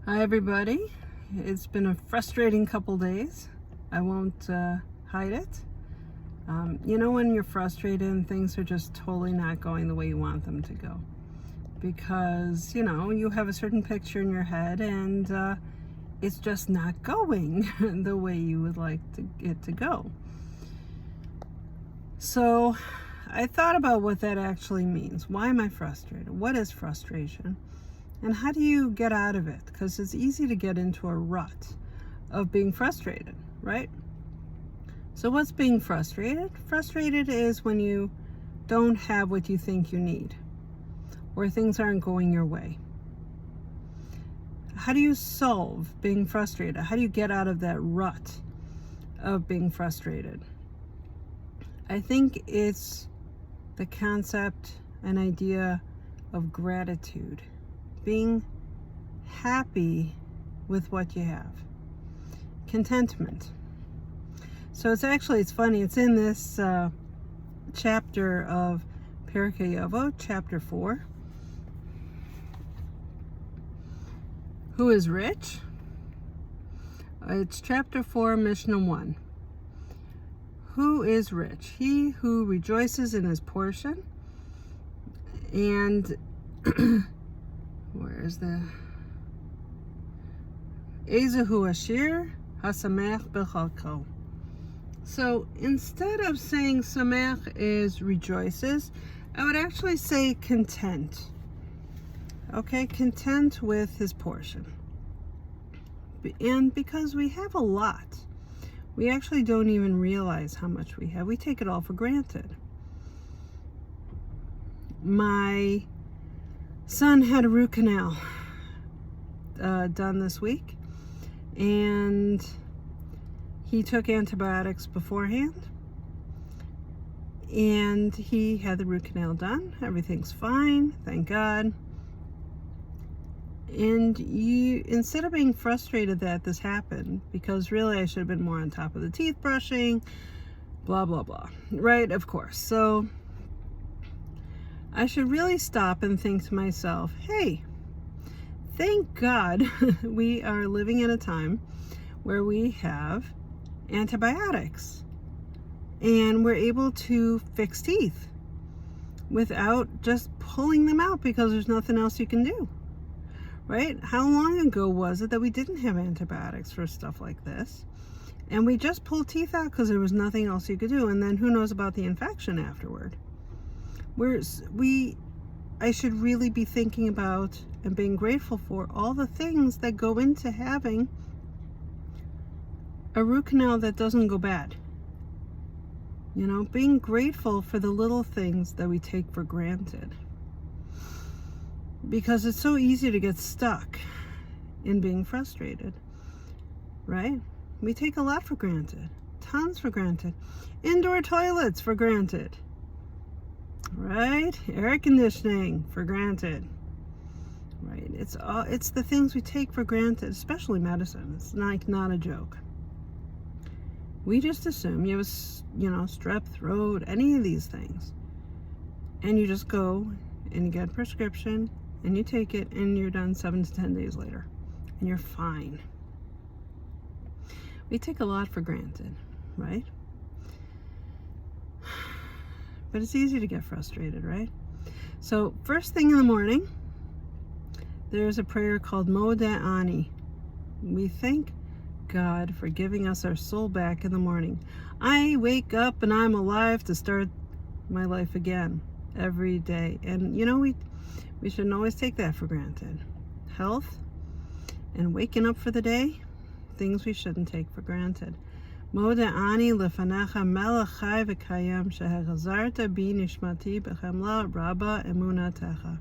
Hi everybody. It's been a frustrating couple days. I won't hide it. When you're frustrated and things are just totally not going the way you want them to go. Because, you have a certain picture in your head and it's just not going the way you would like it to go. So I thought about what that actually means. Why am I frustrated? What is frustration? And how do you get out of it? Because it's easy to get into a rut of being frustrated, right? So what's being frustrated? Frustrated is when you don't have what you think you need, or things aren't going your way. How do you solve being frustrated? How do you get out of that rut of being frustrated? I think it's the concept and idea of gratitude. Being happy with what you have. Contentment. So it's funny, it's in this chapter of Pirkei Avot, chapter 4. Who is rich? It's chapter 4, Mishnah 1. Who is rich? He who rejoices in his portion and where is the Ezehu Ashir Hasamech Bechalko. So instead of saying Samech is rejoices, I would actually say content. Okay, content with his portion. And because we have a lot, we actually don't even realize how much we have. We take it all for granted. My son had a root canal done this week, and he took antibiotics beforehand, and he had the root canal done. Everything's fine, thank God. And instead of being frustrated that this happened, because really I should have been more on top of the teeth brushing, blah blah blah, right? Of course. So I should really stop and think to myself, hey, thank God we are living in a time where we have antibiotics and we're able to fix teeth without just pulling them out because there's nothing else you can do, right? How long ago was it that we didn't have antibiotics for stuff like this? And we just pulled teeth out because there was nothing else you could do. And then who knows about the infection afterward? I should really be thinking about and being grateful for all the things that go into having a root canal that doesn't go bad. Being grateful for the little things that we take for granted. Because it's so easy to get stuck in being frustrated, right? We take a lot for granted, tons for granted. Indoor toilets for granted. Right? Air conditioning for granted. Right? It's the things we take for granted, especially medicine. It's not a joke. We just assume you have strep throat, any of these things. And you just go and you get a prescription and you take it and you're done 7 to 10 days later. And you're fine. We take a lot for granted, right? But it's easy to get frustrated, right? So first thing in the morning, there's a prayer called Modeh Ani. We thank God for giving us our soul back in the morning. I wake up and I'm alive to start my life again every day. And we shouldn't always take that for granted. Health and waking up for the day, things we shouldn't take for granted. Modeh Ani lefanecha melech chai v'kayam shehechazarta bi nishmati b'chemla rabba emunatecha.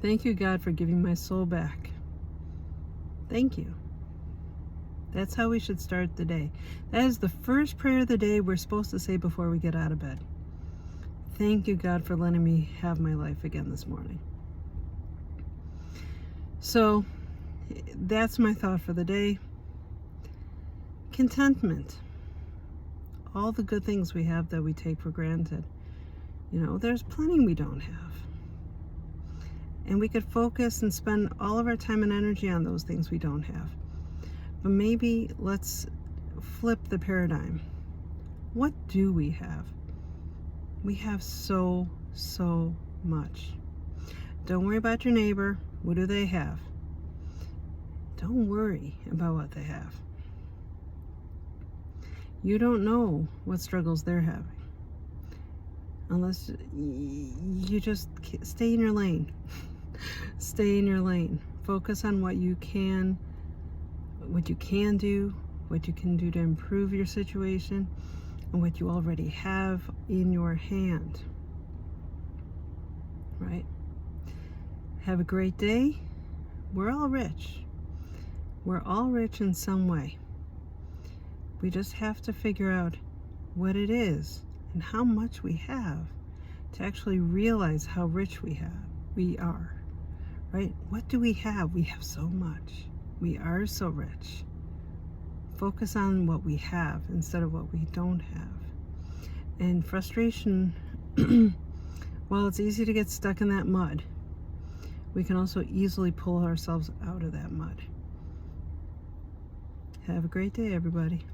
Thank you, God, for giving my soul back. Thank you. That's how we should start the day. That is the first prayer of the day we're supposed to say before we get out of bed. Thank you, God, for letting me have my life again this morning. So that's my thought for the day. Contentment. All the good things we have that we take for granted. There's plenty we don't have. And we could focus and spend all of our time and energy on those things we don't have. But maybe let's flip the paradigm. What do we have? We have so much. Don't worry about your neighbor. What do they have? Don't worry about what they have. You don't know what struggles they're having. Unless you just stay in your lane. Stay in your lane. Focus on what you can do, what you can do to improve your situation, and what you already have in your hand. Right? Have a great day. We're all rich. We're all rich in some way. We just have to figure out what it is and how much we have to actually realize how rich we are. Right? What do we have? We have so much. We are so rich. Focus on what we have instead of what we don't have. And frustration, while it's easy to get stuck in that mud, we can also easily pull ourselves out of that mud. Have a great day, everybody.